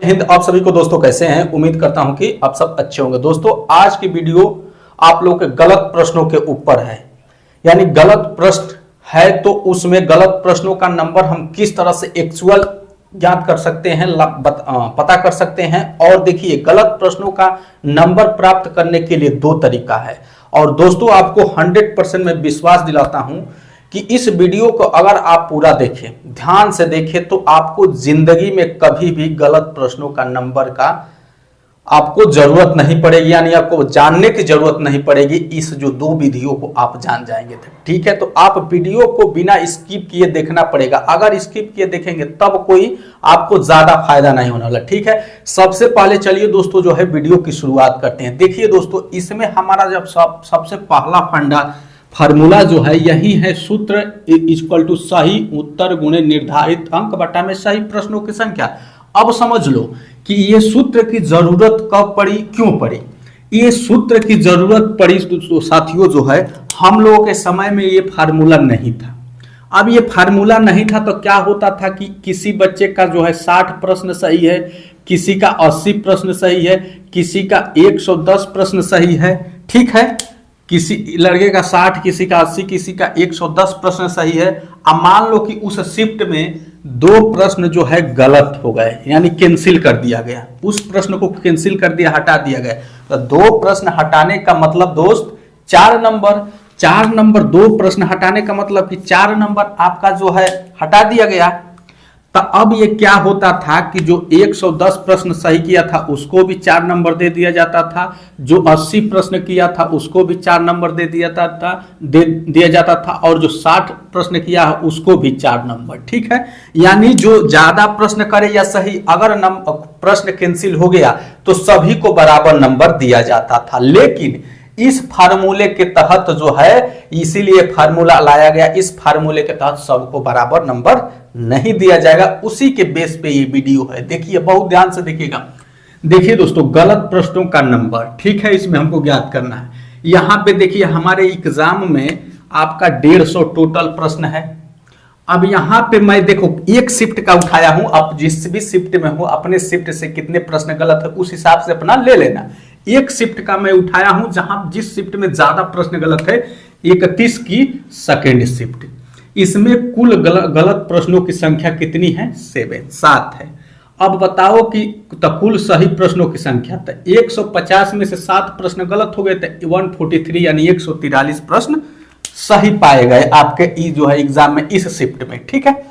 हिंद। आप सभी को दोस्तों कैसे हैं? उम्मीद करता हूं कि आप सब अच्छे होंगे। दोस्तों आज की वीडियो आप लोग के गलत प्रश्नों के ऊपर है, यानी गलत प्रश्न है तो उसमें गलत प्रश्नों का नंबर हम किस तरह से एक्चुअल ज्ञात कर सकते हैं, पता कर सकते हैं। और देखिए गलत प्रश्नों का नंबर प्राप्त करने के लिए दो तरीका है। और दोस्तों आपको 100% में विश्वास दिलाता हूं कि इस वीडियो को अगर आप पूरा देखें, ध्यान से देखें, तो आपको जिंदगी में कभी भी गलत प्रश्नों का नंबर का आपको जरूरत नहीं पड़ेगी, यानी आपको जानने की जरूरत नहीं पड़ेगी। इस जो दो विधियों को आप जान जाएंगे, ठीक है। तो आप वीडियो को बिना स्किप किए देखना पड़ेगा। अगर स्किप किए देखेंगे तब कोई आपको ज्यादा फायदा नहीं होने वाला, ठीक है। सबसे पहले चलिए दोस्तों जो है वीडियो की शुरुआत करते हैं। देखिए दोस्तों, इसमें हमारा जब सबसे पहला फंडा फार्मूला जो है यही है, सूत्र इक्वल टू सही उत्तर गुणे निर्धारित अंक बटा में सही प्रश्नों की संख्या। अब समझ लो कि ये सूत्र की जरूरत कब पड़ी, क्यों पड़ी। ये सूत्र की जरूरत पड़ी तो साथियों जो है हम लोगों के समय में ये फार्मूला नहीं था। अब ये फार्मूला नहीं था तो क्या होता था कि किसी बच्चे का जो है 60 प्रश्न सही है, किसी का 80 प्रश्न सही है, किसी का 110 प्रश्न सही है, ठीक है। किसी लड़के का 60, किसी का 80, किसी का 110 प्रश्न सही है। अब मान लो कि उस शिफ्ट में दो प्रश्न जो है गलत हो गए, यानी कैंसिल कर दिया गया, उस प्रश्न को कैंसिल कर दिया, हटा दिया गया। तो दो प्रश्न हटाने का मतलब दोस्त 4 नंबर, दो प्रश्न हटाने का मतलब कि 4 नंबर आपका जो है हटा दिया गया। तो अब ये क्या होता था कि जो 110 प्रश्न सही किया था उसको भी 4 नंबर दे दिया जाता था, जो 80 प्रश्न किया था उसको भी 4 नंबर दे दिया जाता था, और जो 60 प्रश्न किया है उसको भी 4 नंबर, ठीक है। यानी जो ज्यादा प्रश्न करे या सही, अगर प्रश्न कैंसिल हो गया तो सभी को बराबर नंबर दिया जाता था। लेकिन इस फार्मूले के तहत जो है, इसीलिए फार्मूला लाया गया, इस फार्मूले के तहत सबको बराबर नंबर नहीं दिया जाएगा। उसी के बेस पे ये वीडियो है। देखिए बहुत ध्यान से देखिएगा। देखिए दोस्तों, गलत प्रश्नों का नंबर, ठीक है, इसमें हमको ज्ञात करना है। यहां पे देखिए हमारे एग्जाम में आपका 150 टोटल प्रश्न है। अब यहां पे मैं देखो एक शिफ्ट का उठाया हूं, आप जिस भी शिफ्ट में हो अपने शिफ्ट से कितने प्रश्न गलत है उस हिसाब से अपना ले लेना। एक शिफ्ट का मैं उठाया हूं जहां जिस शिफ्ट में ज्यादा प्रश्न गलत है, 31 की सेकेंड शिफ्ट। इसमें कुल गलत प्रश्नों की संख्या कितनी है? 7 है। अब बताओ कि कुल सही प्रश्नों की संख्या, तो 150 में से 7 प्रश्न गलत हो गए, तो 143 यानी 143 प्रश्न सही पाए गए आपके जो है एग्जाम में इस शिफ्ट में, ठीक है।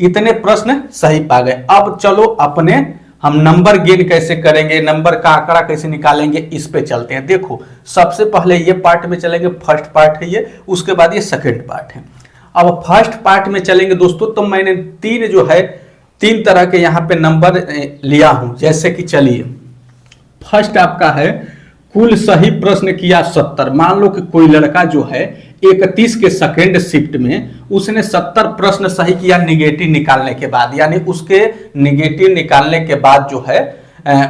इतने प्रश्न सही पा गए। अब चलो अपने हम नंबर गेन कैसे करेंगे, नंबर का आंकड़ा कैसे निकालेंगे, इस पे चलते हैं। देखो सबसे पहले ये पार्ट में चलेंगे, फर्स्ट पार्ट है ये, उसके बाद ये सेकंड पार्ट है। अब फर्स्ट पार्ट में चलेंगे दोस्तों, तो मैंने तीन तरह के यहाँ पे नंबर लिया हूं। जैसे कि चलिए फर्स्ट आपका है कुल सही प्रश्न किया 70। मान लो कि कोई लड़का जो है 31 के सेकेंड शिफ्ट में उसने 70 प्रश्न सही किया निगेटिव निकालने के बाद, यानी उसके निगेटिव निकालने के बाद जो है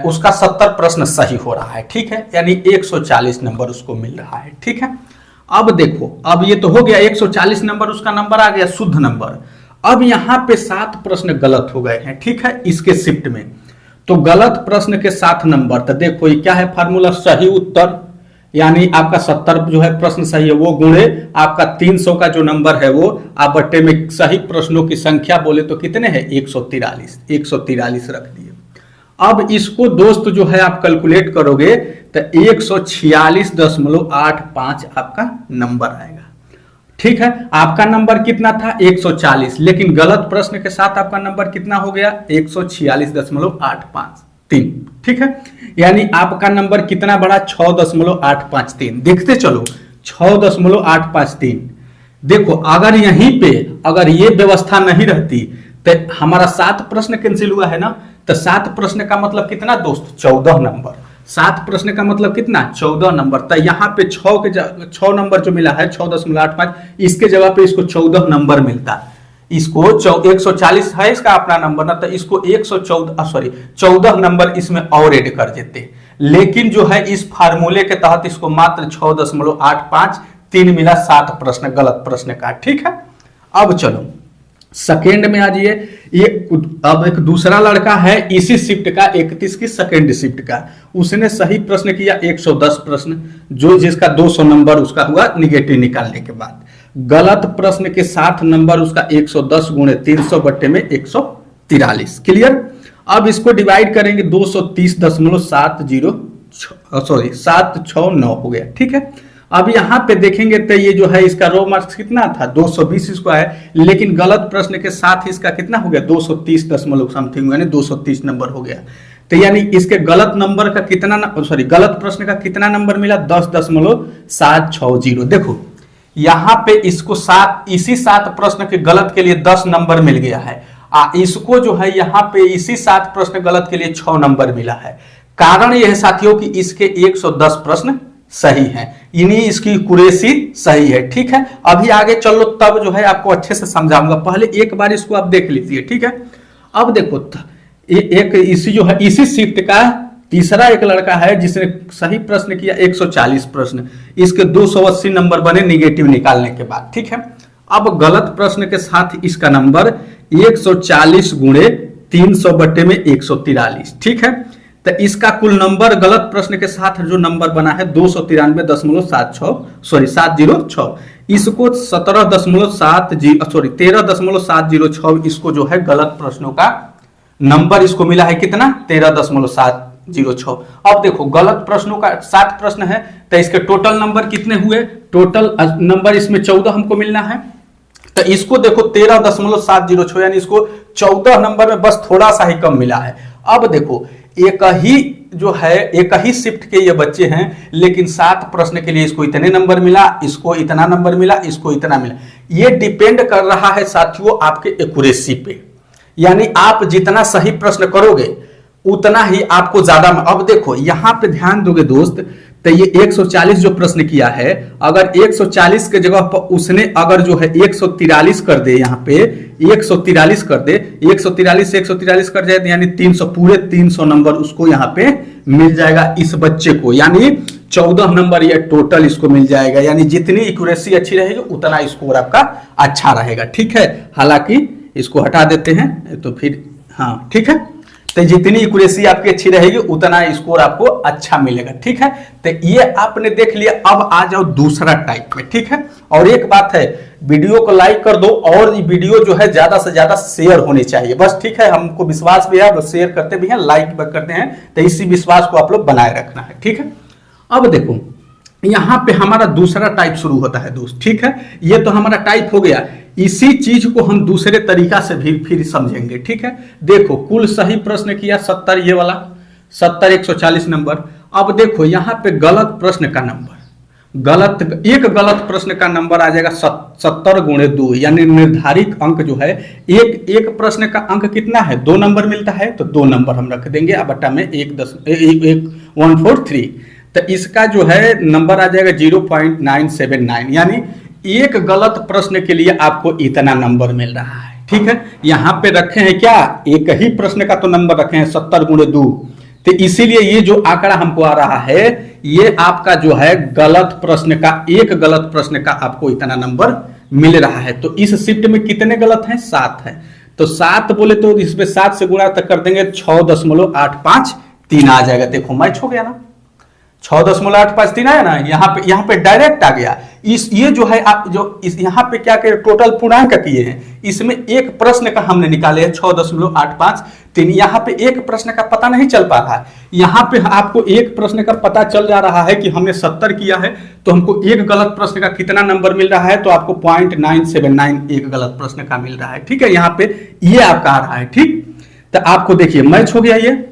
उसका 70 प्रश्न सही हो रहा है, ठीक है। यानी 140 नंबर उसको मिल रहा है, ठीक है। अब देखो, अब ये तो हो गया 140 नंबर, उसका नंबर आ गया शुद्ध नंबर। अब यहां पे 7 प्रश्न गलत हो गए हैं, ठीक है, इसके शिफ्ट में। तो गलत प्रश्न के 7 नंबर, तो देखो ये क्या है फार्मूला, सही उत्तर, यानी आपका 70 जो है प्रश्न सही है वो गुणे आपका 300 का जो नंबर है वो आप बट्टे में सही प्रश्नों की संख्या बोले तो कितने हैं? 143 रख दिए। अब इसको दोस्त जो है आप कैलकुलेट करोगे तो 146.85 आपका नंबर आएगा, ठीक है। आपका नंबर कितना था? 140, लेकिन गलत प्रश्न के साथ आपका नंबर कितना हो गया? 146.853, ठीक है। यानी आपका नंबर कितना बढ़ा? 6.853। देखते चलो 6.853। देखो अगर यहीं पे अगर ये व्यवस्था नहीं रहती तो हमारा 7 प्रश्न कैंसिल हुआ है ना, तो 7 प्रश्न का मतलब कितना दोस्त? 14 नंबर। 7 प्रश्न का मतलब कितना? 14 नंबर। तो यहाँ पे 6 नंबर जो मिला है 6.85, इसके जगह पे इसको 14 नंबर मिलता। इसको 140 है इसका अपना नंबर ना, तो इसको 14 नंबर इसमें और ऐड कर देते। लेकिन जो है इस फार्मूले के तहत इसको मात्र 6.853 मिला 7 प्रश्न गलत प्रश्न का, ठीक है। अब चलो सेकेंड में आ जाइए, ये अब एक दूसरा लड़का है इसी शिफ्ट का 31 की सेकेंड शिफ्ट का, उसने सही प्रश्न किया 110 प्रश्न, जो जिसका 200 नंबर उसका हुआ निगेटिव निकालने के बाद। गलत प्रश्न के 60 नंबर उसका 110 गुणे 300 बट्टे में 143। क्लियर। अब इसको डिवाइड करेंगे 230.769 हो गया। ठीक है। अब यहाँ पे देखेंगे तो ये जो है इसका रो मार्क्स कितना था 220 इसको है, लेकिन गलत प्रश्न के साथ इसका कितना हो गया 230 दशमलव समथिंग, यानी 230 नंबर हो गया। तो यानी इसके गलत नंबर का कितना, गलत प्रश्न का कितना नंबर मिला 10.760। देखो यहाँ पे इसको इसी 7 प्रश्न के गलत के लिए 10 नंबर मिल गया है, इसको जो है यहाँ पे इसी 7 प्रश्न गलत के लिए 6 नंबर मिला है। कारण यह है साथियों कि इसके 110 प्रश्न सही है, यानी इसकी एक्यूरेसी सही है। ठीक है। अभी आगे चलो तब जो है आपको अच्छे से समझाऊंगा, पहले एक बार इसको आप देख लीजिए। ठीक है। अब देखो एक इसी जो है इसी शिफ्ट का तीसरा एक लड़का है जिसने सही प्रश्न किया 140 प्रश्न, इसके 280 नंबर बने निगेटिव निकालने के बाद। ठीक है। अब गलत प्रश्न के साथ इसका नंबर 140 गुणे 300 बट्टे में 143। ठीक है। तो इसका कुल नंबर गलत प्रश्न के साथ जो नंबर बना है 293.706, इसको 13.706 इसको जो है गलत प्रश्नों का नंबर इसको मिला है कितना 13.706। अब देखो गलत प्रश्नों का 7 प्रश्न है तो इसके टोटल नंबर कितने हुए, टोटल नंबर इसमें 14 हमको मिलना है। तो इसको देखो 13.706 यानी इसको 14 नंबर में बस थोड़ा सा ही कम मिला है। अब देखो एक ही शिफ्ट के ये बच्चे हैं, लेकिन 7 प्रश्न के लिए इसको इतने नंबर मिला, इसको इतना नंबर मिला, इसको इतना मिला। ये डिपेंड कर रहा है साथियों आपके एक्यूरेसी पे, यानी आप जितना सही प्रश्न करोगे उतना ही आपको ज्यादा। अब देखो यहां पे ध्यान दोगे दोस्त, तो ये 140 जो प्रश्न किया है, अगर 140 के जगह पर उसने अगर जो है 143 कर दे, यहाँ पे 143 कर दे, 143 से 143 कर जाए यानी 300, पूरे 300 नंबर उसको यहाँ पे मिल जाएगा इस बच्चे को, यानी 14 नंबर ये टोटल इसको मिल जाएगा। यानी जितनी एक्यूरेसी अच्छी रहेगी उतना स्कोर आपका अच्छा रहेगा। ठीक है। हालांकि इसको हटा देते हैं तो फिर हाँ ठीक है, तो जितनी एक्यूरेसी आपकी अच्छी रहेगी उतना स्कोर आपको अच्छा मिलेगा। ठीक है। तो ये आपने देख लिया। अब आ जाओ दूसरा टाइप में। ठीक है। और एक बात है, वीडियो को लाइक कर दो और ये वीडियो जो है ज्यादा से ज्यादा शेयर होनी चाहिए बस। ठीक है। हमको विश्वास भी है, शेयर करते भी हैं, लाइक भी करते हैं, तो इसी विश्वास को आप लोग बनाए रखना है। ठीक है। अब देखो यहां पे हमारा दूसरा टाइप शुरू होता है दोस्त। ठीक है। ये तो हमारा टाइप हो गया, इसी चीज को हम दूसरे तरीका से भी फिर समझेंगे। ठीक है। देखो कुल सही प्रश्न किया 70, ये वाला 70 140 नंबर। अब देखो यहाँ पे गलत प्रश्न का नंबर, एक गलत प्रश्न का नंबर आ जाएगा 70 गुणे 2, यानी निर्धारित अंक जो है एक प्रश्न का अंक कितना है 2 नंबर मिलता है, तो 2 नंबर हम रख देंगे बट्टा में 143। तो इसका जो है नंबर आ जाएगा 0.979, यानी एक गलत प्रश्न के लिए आपको इतना नंबर मिल रहा है। ठीक है। यहाँ पे रखे हैं क्या, एक ही प्रश्न का तो नंबर रखे हैं 70 गुणे 2, तो इसीलिए ये जो आंकड़ा हमको आ रहा है ये आपका जो है गलत प्रश्न का, एक गलत प्रश्न का आपको इतना नंबर मिल रहा है। तो इस शिफ्ट में कितने गलत हैं 7 है, तो 7 बोले तो इसमें 7 से गुणा तक कर देंगे 6.853 आ जाएगा। देखो मैच हो गया ना, 6.853 आया ना, यहाँ पे डायरेक्ट आ गया। ये जो है आप जो यहाँ पे क्या करें टोटल पूर्णांक किए हैं, इसमें एक प्रश्न का हमने निकाले है 6.853। यहाँ पे एक प्रश्न का पता नहीं चल पा रहा है, यहाँ पे आपको एक प्रश्न का पता चल जा रहा है कि हमने 70 किया है, तो हमको एक गलत प्रश्न का कितना नंबर मिल रहा है, तो आपको 0.979 एक गलत प्रश्न का मिल रहा है। ठीक है। यहाँ पे ये आपका आ रहा है। ठीक, तो आपको देखिए मैच हो गया ये।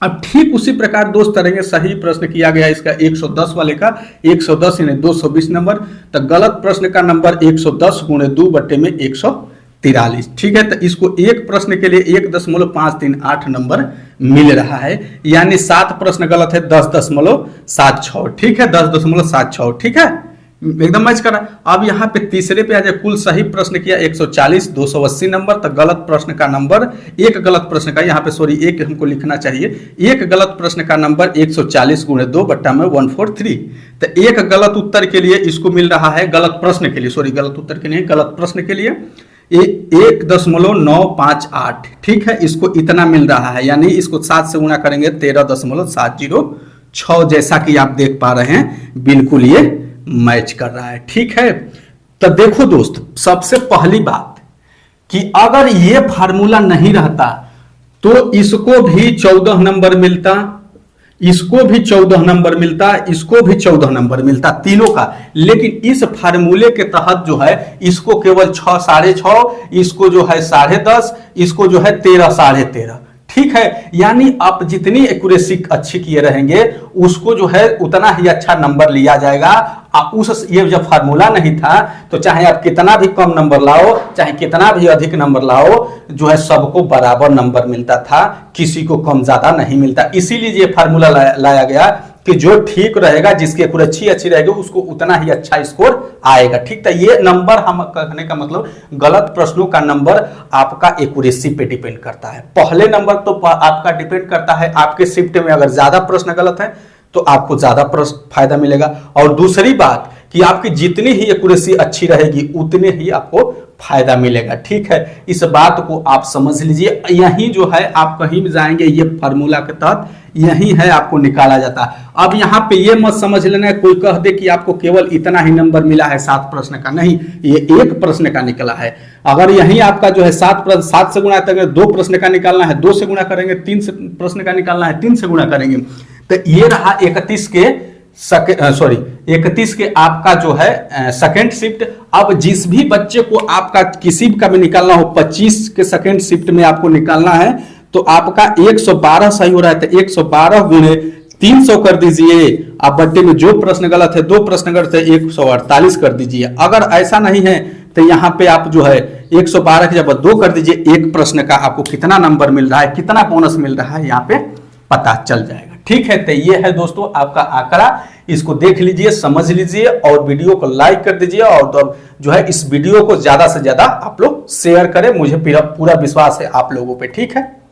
अब ठीक उसी प्रकार दोस्त करेंगे, सही प्रश्न किया गया इसका 110 वाले का 110 यानी 220 नंबर, तो गलत प्रश्न का नंबर 110 गुणे 2 बट्टे में 143। ठीक है। तो इसको एक प्रश्न के लिए 1.538 नंबर मिल रहा है, यानी 7 प्रश्न गलत है 10.76। ठीक है। 10.76। ठीक है, एकदम मैच करा। अब यहाँ पे तीसरे पे आ जाए, कुल सही प्रश्न किया 140 280 नंबर, तो गलत प्रश्न का नंबर, एक गलत प्रश्न का यहाँ पे सॉरी एक हमको लिखना चाहिए, एक गलत प्रश्न का नंबर 140 गुणे 2 बट्टा में 143। तो एक गलत उत्तर के लिए इसको मिल रहा है, गलत प्रश्न के लिए, सॉरी गलत उत्तर के लिए, गलत प्रश्न के लिए 1.958, ठीक है, इसको इतना मिल रहा है, यानी इसको 7 से गुणा करेंगे 13.706, जैसा कि आप देख पा रहे हैं बिल्कुल ये मैच कर रहा है, ठीक है। तो देखो दोस्त, सबसे पहली बात कि अगर ये फार्मूला नहीं रहता तो इसको भी 14 नंबर मिलता, इसको भी 14 नंबर मिलता, इसको भी 14 नंबर मिलता, तीनों का। लेकिन इस फार्मूले के तहत जो है इसको केवल 6, 6.5, इसको जो है 10.5, इसको जो है 13, 13.5, ठीक है। यानी आप जितनी एक्यूरेसी अच्छी किए रहेंगे उसको जो है उतना ही अच्छा नंबर लिया जाएगा। उस ये जब फार्मूला नहीं था तो चाहे आप कितना भी कम नंबर लाओ, चाहे कितना भी अधिक नंबर लाओ, जो है सबको बराबर नंबर मिलता था, किसी को कम ज्यादा नहीं मिलता। इसीलिए ये फार्मूला लाया गया कि जो ठीक रहेगा, जिसकी एक्यूरेसी अच्छी रहेगी, उसको उतना ही अच्छा स्कोर आएगा, ठीक था। ये नंबर हम कहने का मतलब गलत प्रश्नों का नंबर आपका एक्यूरेसी पे डिपेंड करता है। पहले नंबर तो आपका डिपेंड करता है आपके शिफ्ट में अगर ज्यादा प्रश्न गलत है तो आपको ज्यादा फायदा मिलेगा, और दूसरी बात कि आपकी जितनी ही एक्यूरेसी अच्छी रहेगी उतने ही आपको फायदा मिलेगा, ठीक है। इस बात को आप समझ लीजिए। यही जो है आप कहीं भी जाएंगे ये फार्मूला के तहत यही है, आपको निकाला जाता है। अब यहाँ पे ये मत समझ लेना कोई कह दे कि आपको केवल इतना ही नंबर मिला है 7 प्रश्न का, नहीं, ये 1 प्रश्न का निकला है। अगर यही आपका जो है 7 से गुणा करेंगे 2 प्रश्न का निकालना है, 2 से गुणा करेंगे 3 प्रश्न का निकालना है, 3 से गुणा करेंगे, तो ये रहा 31 के आपका जो है सेकेंड शिफ्ट। अब जिस भी बच्चे को आपका किसी का भी निकालना हो, 25 के सेकेंड शिफ्ट में आपको निकालना है तो आपका 112 सही हो रहा है, तो 112 गुणे 300 कर दीजिए। आप बट्टे में जो प्रश्न गलत है, 2 प्रश्न गलत है, 148 कर दीजिए। अगर ऐसा नहीं है तो यहाँ पे आप जो है 112 की जब 2 कर दीजिए, एक प्रश्न का आपको कितना नंबर मिल रहा है, कितना बोनस मिल रहा है, यहाँ पे पता चल जाएगा, ठीक है। तो ये है दोस्तों आपका आंकड़ा, इसको देख लीजिए, समझ लीजिए और वीडियो को लाइक कर दीजिए, और जो है इस वीडियो को ज्यादा से ज्यादा आप लोग शेयर करें। मुझे पूरा विश्वास है आप लोगों पे, ठीक है।